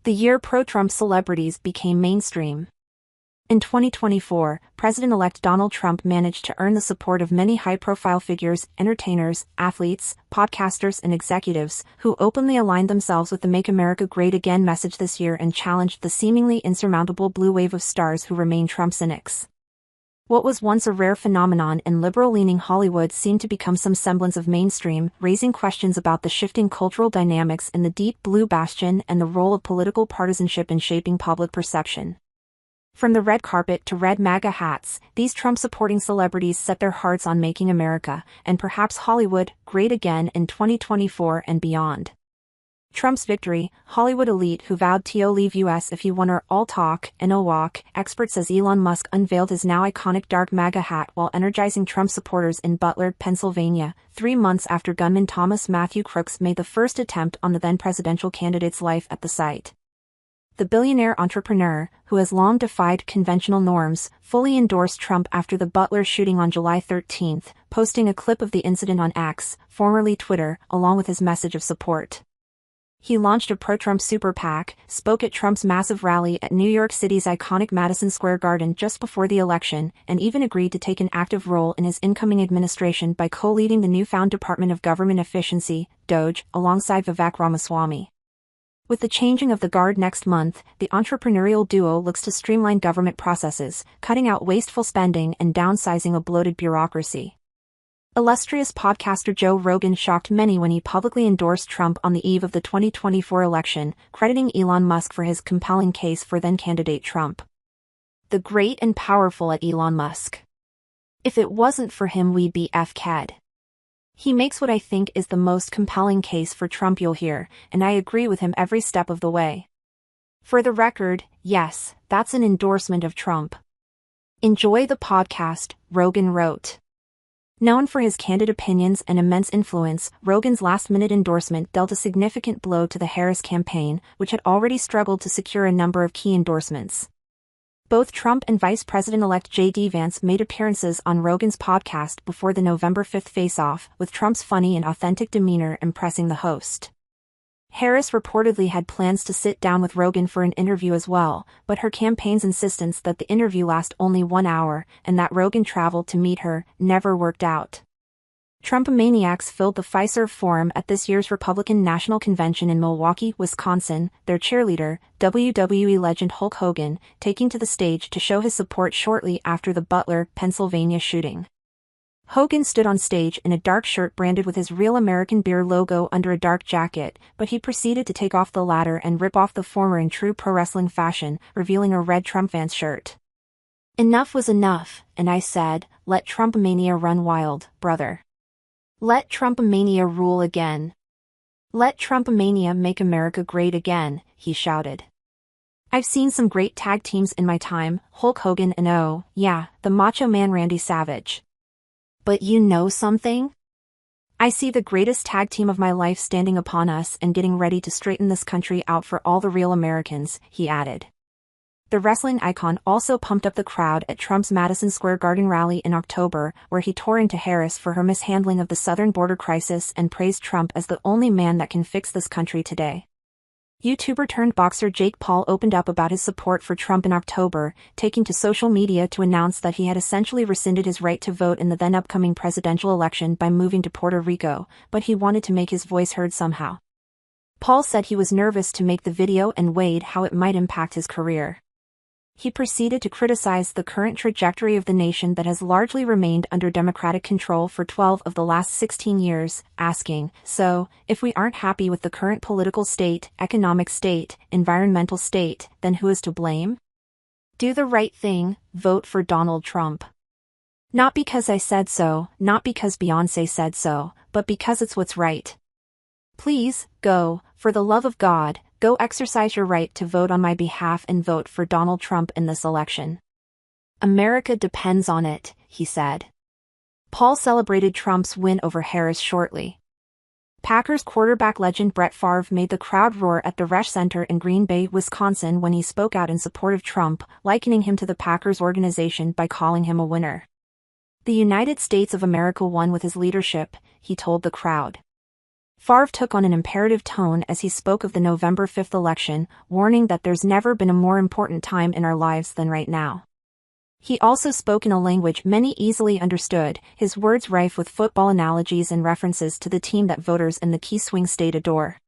The year pro-Trump celebrities became mainstream. In 2024, President-elect Donald Trump managed to earn the support of many high-profile figures, entertainers, athletes, podcasters and executives, who openly aligned themselves with the Make America Great Again message this year and challenged the seemingly insurmountable blue wave of stars who remain Trump cynics. What was once a rare phenomenon in liberal-leaning Hollywood seemed to become some semblance of mainstream, raising questions about the shifting cultural dynamics in the deep blue bastion and the role of political partisanship in shaping public perception. From the red carpet to red MAGA hats, these Trump-supporting celebrities set their hearts on making America, and perhaps Hollywood, great again in 2024 and beyond. Trump's victory, Hollywood elite who vowed to leave US if he won are all talk and no walk. Experts as Elon Musk unveiled his now iconic dark MAGA hat while energizing Trump supporters in Butler, Pennsylvania, 3 months after gunman Thomas Matthew Crooks made the first attempt on the then presidential candidate's life at the site. The billionaire entrepreneur, who has long defied conventional norms, fully endorsed Trump after the Butler shooting on July 13, posting a clip of the incident on X, formerly Twitter, along with his message of support. He launched a pro-Trump super PAC, spoke at Trump's massive rally at New York City's iconic Madison Square Garden just before the election, and even agreed to take an active role in his incoming administration by co-leading the newfound Department of Government Efficiency, DOGE, alongside Vivek Ramaswamy. With the changing of the guard next month, the entrepreneurial duo looks to streamline government processes, cutting out wasteful spending and downsizing a bloated bureaucracy. Illustrious podcaster Joe Rogan shocked many when he publicly endorsed Trump on the eve of the 2024 election, crediting Elon Musk for his compelling case for then-candidate Trump. The great and powerful at Elon Musk. If it wasn't for him we'd be FK'd. He makes what I think is the most compelling case for Trump you'll hear, and I agree with him every step of the way. For the record, yes, that's an endorsement of Trump. Enjoy the podcast, Rogan wrote. Known for his candid opinions and immense influence, Rogan's last-minute endorsement dealt a significant blow to the Harris campaign, which had already struggled to secure a number of key endorsements. Both Trump and Vice President-elect J.D. Vance made appearances on Rogan's podcast before the November 5 face-off, with Trump's funny and authentic demeanor impressing the host. Harris reportedly had plans to sit down with Rogan for an interview as well, but her campaign's insistence that the interview last only 1 hour, and that Rogan travel to meet her, never worked out. Trumpomaniacs filled the Fiserv Forum at this year's Republican National Convention in Milwaukee, Wisconsin, their cheerleader, WWE legend Hulk Hogan, taking to the stage to show his support shortly after the Butler, Pennsylvania shooting. Hogan stood on stage in a dark shirt branded with his Real American Beer logo under a dark jacket, but he proceeded to take off the latter and rip off the former in true pro wrestling fashion, revealing a red Trump Vance shirt. Enough was enough, and I said, let Trumpomania run wild, brother. Let Trumpomania rule again. Let Trumpomania make America great again, he shouted. I've seen some great tag teams in my time, Hulk Hogan and the Macho Man Randy Savage. But you know something? I see the greatest tag team of my life standing upon us and getting ready to straighten this country out for all the real Americans, he added. The wrestling icon also pumped up the crowd at Trump's Madison Square Garden rally in October, where he tore into Harris for her mishandling of the southern border crisis and praised Trump as the only man that can fix this country today. YouTuber-turned-boxer Jake Paul opened up about his support for Trump in October, taking to social media to announce that he had essentially rescinded his right to vote in the then-upcoming presidential election by moving to Puerto Rico, but he wanted to make his voice heard somehow. Paul said he was nervous to make the video and weighed how it might impact his career. He proceeded to criticize the current trajectory of the nation that has largely remained under Democratic control for 12 of the last 16 years, asking, so, if we aren't happy with the current political state, economic state, environmental state, then who is to blame? Do the right thing, vote for Donald Trump. Not because I said so, not because Beyoncé said so, but because it's what's right. Please, go, for the love of God, go exercise your right to vote on my behalf and vote for Donald Trump in this election. America depends on it, he said. Paul celebrated Trump's win over Harris shortly. Packers quarterback legend Brett Favre made the crowd roar at the Resch Center in Green Bay, Wisconsin when he spoke out in support of Trump, likening him to the Packers organization by calling him a winner. The United States of America won with his leadership, he told the crowd. Favre took on an imperative tone as he spoke of the November 5th election, warning that there's never been a more important time in our lives than right now. He also spoke in a language many easily understood, his words rife with football analogies and references to the team that voters in the key swing state adore.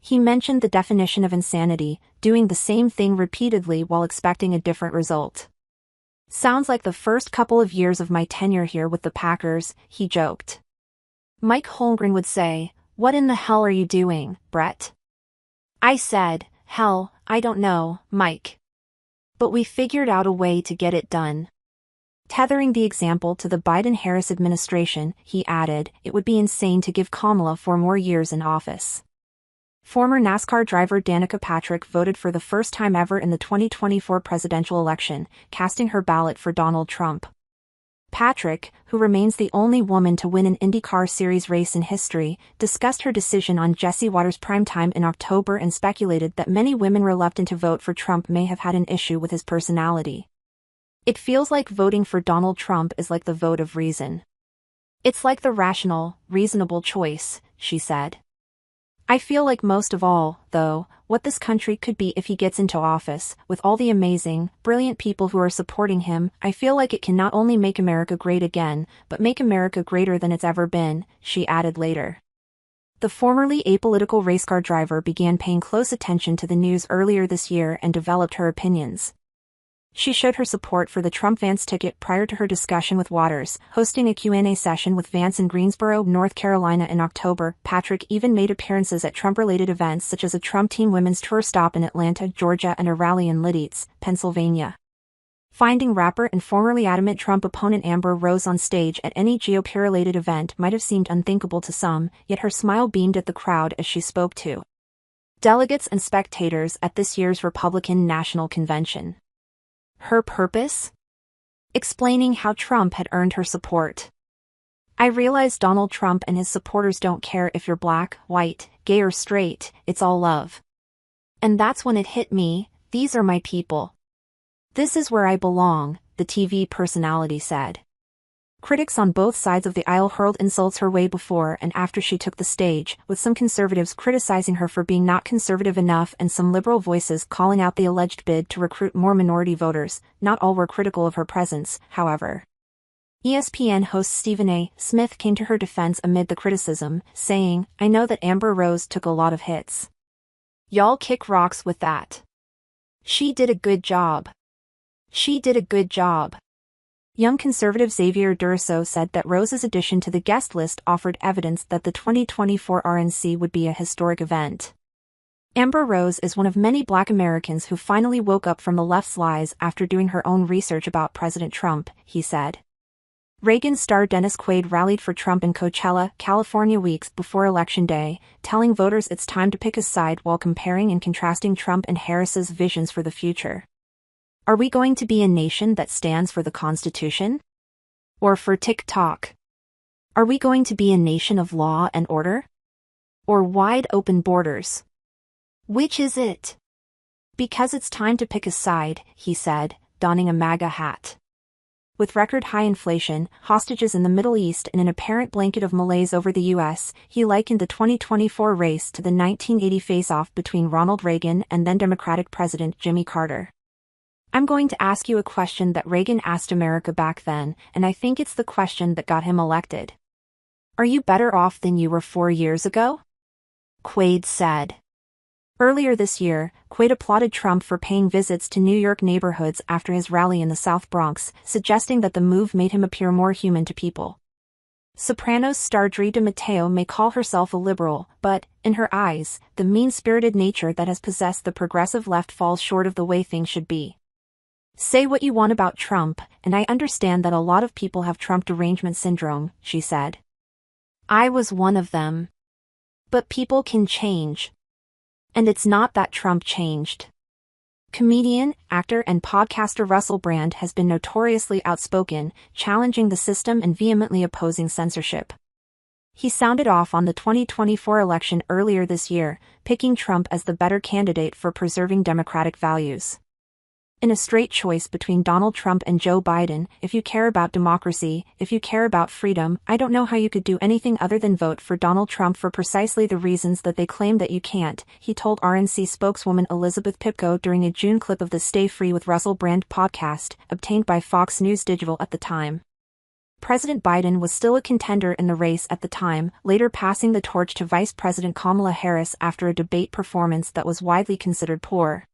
He mentioned the definition of insanity, doing the same thing repeatedly while expecting a different result. "Sounds like the first couple of years of my tenure here with the Packers," he joked. Mike Holmgren would say, "What in the hell are you doing, Brett?" I said, "Hell, I don't know, Mike. But we figured out a way to get it done." Tethering the example to the Biden-Harris administration, he added, "It would be insane to give Kamala 4 more years in office." Former NASCAR driver Danica Patrick voted for the first time ever in the 2024 presidential election, casting her ballot for Donald Trump. Patrick, who remains the only woman to win an IndyCar Series race in history, discussed her decision on Jesse Watters' Primetime in October and speculated that many women reluctant to vote for Trump may have had an issue with his personality. "It feels like voting for Donald Trump is like the vote of reason. It's like the rational, reasonable choice," she said. "I feel like most of all, though, what this country could be if he gets into office, with all the amazing, brilliant people who are supporting him, I feel like it can not only make America great again, but make America greater than it's ever been," she added later. The formerly apolitical race car driver began paying close attention to the news earlier this year and developed her opinions. She showed her support for the Trump-Vance ticket prior to her discussion with Watters, hosting a Q&A session with Vance in Greensboro, North Carolina in October. Patrick even made appearances at Trump-related events such as a Trump Team Women's Tour stop in Atlanta, Georgia and a rally in Leaditz, Pennsylvania. Finding rapper and formerly adamant Trump opponent Amber Rose on stage at any GOP-related event might have seemed unthinkable to some, yet her smile beamed at the crowd as she spoke to delegates and spectators at this year's Republican National Convention. Her purpose? Explaining how Trump had earned her support. "I realize Donald Trump and his supporters don't care if you're black, white, gay or straight, it's all love. And that's when it hit me, these are my people. This is where I belong," the TV personality said. Critics on both sides of the aisle hurled insults her way before and after she took the stage, with some conservatives criticizing her for being not conservative enough and some liberal voices calling out the alleged bid to recruit more minority voters. Not all were critical of her presence, however. ESPN host Stephen A. Smith came to her defense amid the criticism, saying, "I know that Amber Rose took a lot of hits. Y'all kick rocks with that. She did a good job. She did a good job." Young conservative Xavier Durso said that Rose's addition to the guest list offered evidence that the 2024 RNC would be a historic event. Amber Rose is one of many Black Americans who finally woke up from the left's lies after doing her own research about President Trump, he said. Reagan star Dennis Quaid rallied for Trump in Coachella, California weeks before Election Day, telling voters it's time to pick a side while comparing and contrasting Trump and Harris's visions for the future. "Are we going to be a nation that stands for the Constitution? Or for TikTok? Are we going to be a nation of law and order? Or wide open borders? Which is it?" "Because it's time to pick a side," he said, donning a MAGA hat. With record high inflation, hostages in the Middle East and an apparent blanket of malaise over the U.S., he likened the 2024 race to the 1980 face-off between Ronald Reagan and then Democratic President Jimmy Carter. "I'm going to ask you a question that Reagan asked America back then, and I think it's the question that got him elected. Are you better off than you were 4 years ago?" Quaid said. Earlier this year, Quaid applauded Trump for paying visits to New York neighborhoods after his rally in the South Bronx, suggesting that the move made him appear more human to people. Sopranos star Dre DeMatteo may call herself a liberal, but, in her eyes, the mean-spirited nature that has possessed the progressive left falls short of the way things should be. "Say what you want about Trump, and I understand that a lot of people have Trump derangement syndrome," she said. "I was one of them. But people can change. And it's not that Trump changed." Comedian, actor and podcaster Russell Brand has been notoriously outspoken, challenging the system and vehemently opposing censorship. He sounded off on the 2024 election earlier this year, picking Trump as the better candidate for preserving democratic values. In a straight choice between Donald Trump and Joe Biden, if you care about democracy, if you care about freedom, I don't know how you could do anything other than vote for Donald Trump for precisely the reasons that they claim that you can't, he told RNC spokeswoman Elizabeth Pipko during a June clip of the Stay Free with Russell Brand podcast, obtained by Fox News Digital at the time. President Biden was still a contender in the race at the time, later passing the torch to Vice President Kamala Harris after a debate performance that was widely considered poor.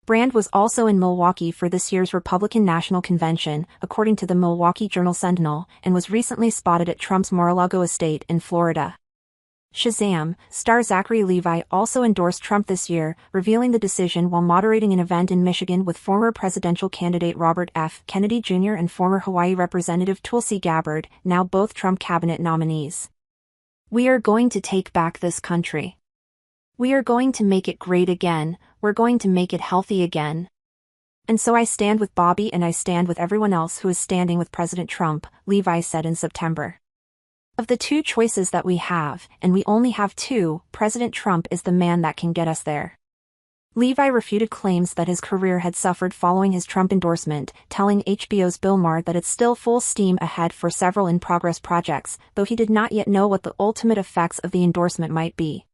Brand was also in Milwaukee for this year's Republican National Convention, according to the Milwaukee Journal-Sentinel, and was recently spotted at Trump's Mar-a-Lago estate in Florida. Shazam! Star Zachary Levi also endorsed Trump this year, revealing the decision while moderating an event in Michigan with former presidential candidate Robert F. Kennedy Jr. and former Hawaii Representative Tulsi Gabbard, now both Trump cabinet nominees. "We are going to take back this country. We are going to make it great again, we're going to make it healthy again. And so I stand with Bobby and I stand with everyone else who is standing with President Trump," Levi said in September. "Of the two choices that we have, and we only have two, President Trump is the man that can get us there." Levi refuted claims that his career had suffered following his Trump endorsement, telling HBO's Bill Maher that it's still full steam ahead for several in-progress projects, though he did not yet know what the ultimate effects of the endorsement might be.